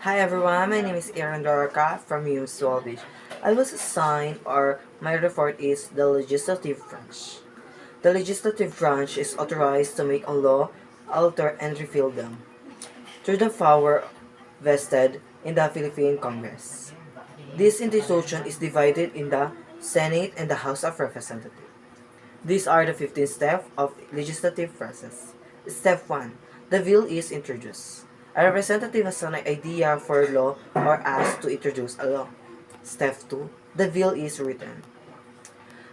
Hi everyone, my name is Aaron Dorka from UMSWaldish. I was assigned, or my report is the legislative branch. The legislative branch is authorized to make a law, alter, and repeal them through the power vested in the Philippine Congress. This institution is divided in the Senate and the House of Representatives. These are the 15 steps of legislative process. Step 1. The bill is introduced. A representative has an idea for law or asked to introduce a law. Step 2. The bill is written.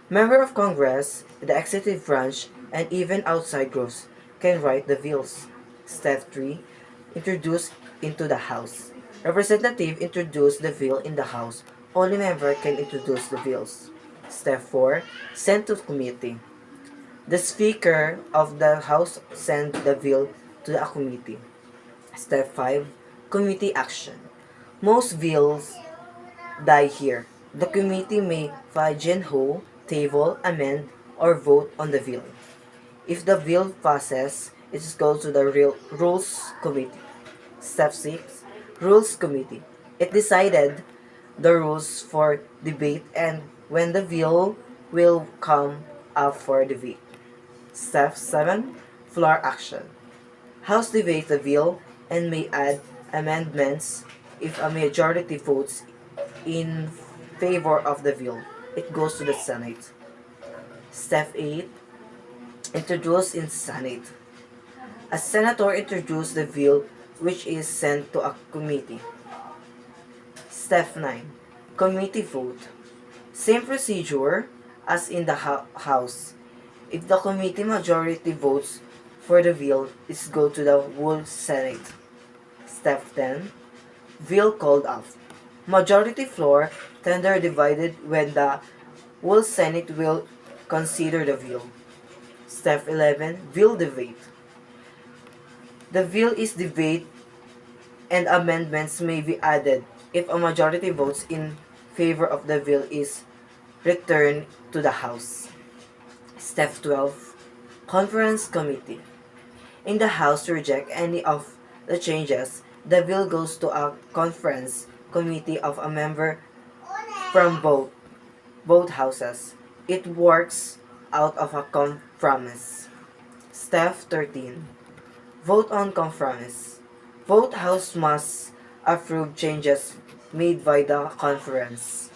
Member of Congress, the executive branch, and even outside groups can write the bills. Step 3. Introduce into the House. Representative introduce the bill in the House. Only member can introduce the bills. Step 4. Send to committee. The Speaker of the House sent the bill to the committee. Step 5. Committee action. Most bills die here. The committee may pigeonhole, table, amend, or vote on the bill. If the bill passes, it goes to the Rules Committee. Step 6. Rules Committee. It decided the rules for debate and when the bill will come up for debate. Step 7. Floor action. House debates the bill and may add amendments if a majority votes in favor of the bill. It goes to the Senate. Step 8. Introduced in Senate. A senator introduces the bill which is sent to a committee. Step 9. Committee vote. Same procedure as in the House. If the committee majority votes for the bill, it goes to the whole Senate. Step 10. Bill called off. Majority floor tender divided when the whole Senate will consider the bill. Step 11. Bill debate. The bill is debate and amendments may be added if a majority votes in favor of the bill is returned to the House. Step 12. Conference Committee. In the House to reject any of the changes, the bill goes to a conference committee of a member from both houses. It works out of a compromise. Step 13. Vote on compromise. Both houses must approve changes made by the conference.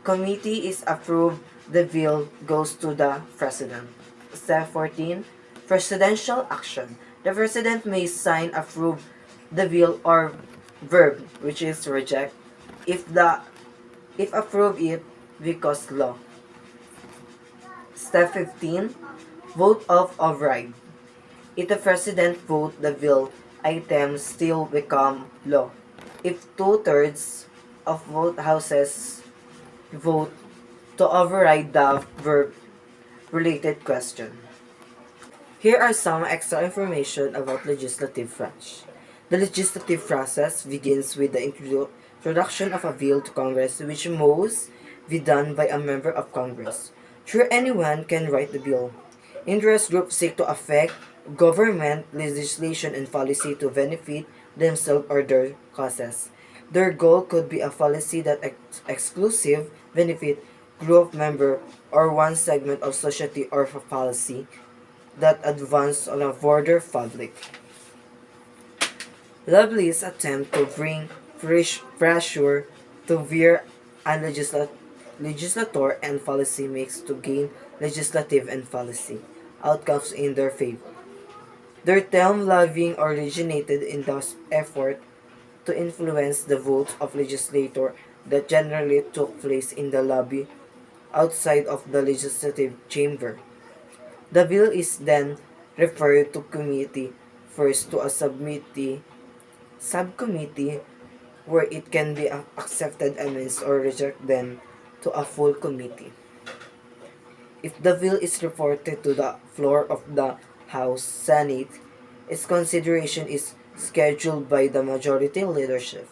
Committee is approved, the bill goes to the President. Step 14. Presidential action. The President may sign, approve the bill or verb, which is reject, if approve it because law. Step 15. Vote of override. If the President vote the bill, items still become law. If two-thirds of both houses vote to override the verb related question. Here are some extra information about legislative branch. The legislative process begins with the introduction of a bill to Congress which must be done by a member of Congress. Sure, anyone can write the bill. Interest groups seek to affect government legislation and policy to benefit themselves or their causes. Their goal could be a policy that exclusive benefit group member or one segment of society or a policy that advance on a broader public. Loveless attempt to bring pressure to veer a legislator and policy makes to gain legislative and policy outcomes in their favor. Their term loving originated in the effort to influence the votes of legislator that generally took place in the lobby outside of the legislative chamber. The bill is then referred to committee, first to a subcommittee where it can be accepted amendments or reject them to a full committee. If the bill is reported to the floor of the House Senate, its consideration is scheduled by the majority leadership.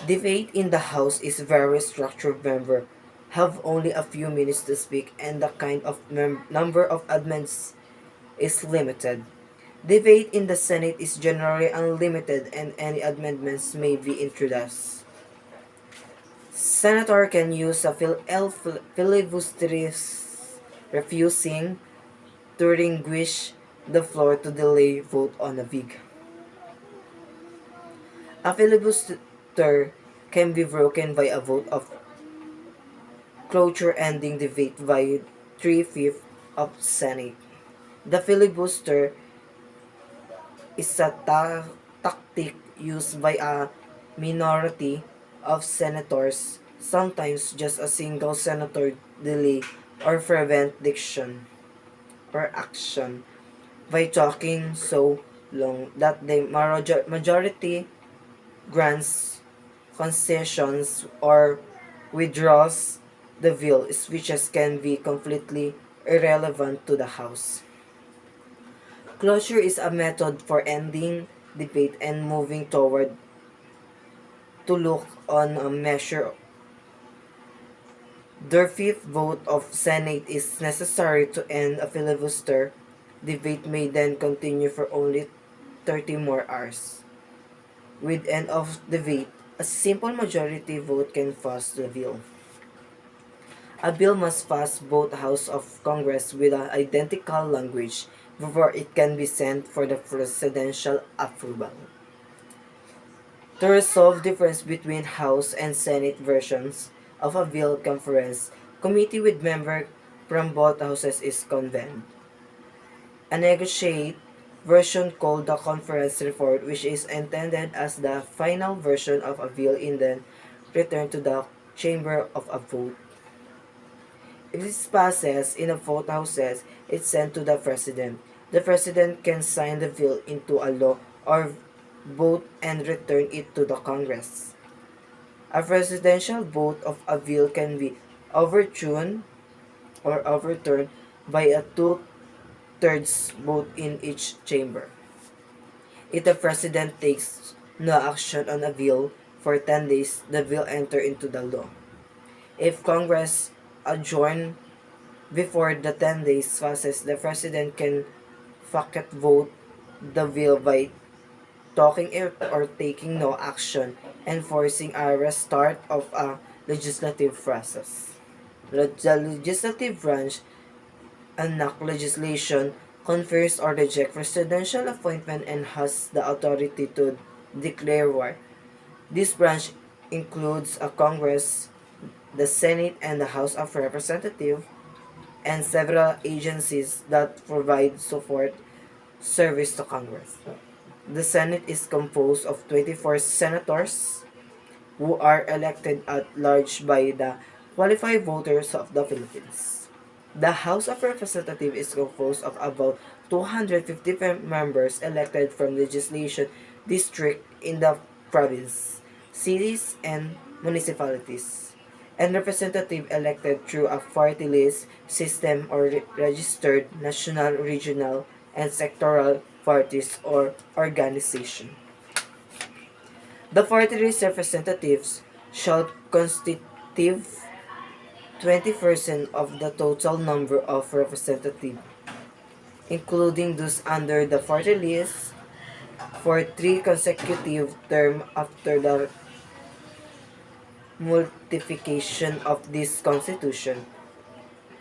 Debate in the House is very structured. Members have only a few minutes to speak and the kind of number of amendments is limited. Debate in the Senate is generally unlimited and any amendments may be introduced. Senator can use a filibusteris refusing to relinquish the floor to delay vote on a big. A filibuster can be broken by a vote of cloture ending debate by 3/5 of Senate. The filibuster is a tactic used by a minority of senators, sometimes just a single senator delay or prevent diction or action by talking so long that the majority grants concessions or withdraws the bill. Speeches can be completely irrelevant to the House. Closure is a method for ending debate and moving toward to look on a measure. The fifth vote of Senate is necessary to end a filibuster. Debate may then continue for only 30 more hours. With end of debate, a simple majority vote can pass the bill. A bill must pass both House of Congress with an identical language before it can be sent for the presidential approval. To resolve difference between House and Senate versions of a bill, conference committee with members from both houses is convened. A negotiate version called the conference report, which is intended as the final version of a bill, and then returned to the chamber of a vote. If it passes in both houses, it's sent to the president. The president can sign the bill into a law or vote and return it to the Congress. A presidential vote of a bill can be overturned or overturned by a two-thirds vote in each chamber. If the president takes no action on a bill for 10 days, the bill enters into the law. If Congress adjourn before the 10 days passes, the president can pocket vote the bill by talking it or taking no action and forcing a restart of a legislative process. The legislative branch enact legislation, confers or reject presidential appointment, and has the authority to declare war. This branch includes a Congress, the Senate, and the House of Representatives, and several agencies that provide support service to Congress. The Senate is composed of 24 senators who are elected at large by the qualified voters of the Philippines. The House of Representatives is composed of about 250 members elected from legislation district in the province, cities, and municipalities, and representative elected through a party list system or registered national, regional, and sectoral parties or organization. The party list representatives shall constitute 20% of the total number of representatives, including those under the party list, for 3 consecutive terms after the modification of this constitution.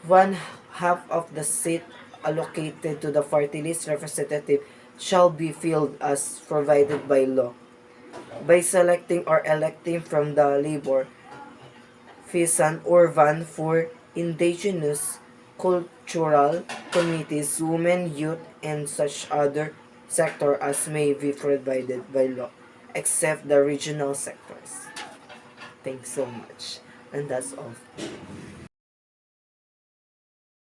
One half of the seat allocated to the party list representative shall be filled as provided by law by selecting or electing from the labor, peasant, urban, for indigenous, cultural committees, women, youth, and such other sector as may be provided by law, except the regional sectors. Thanks so much. And that's all.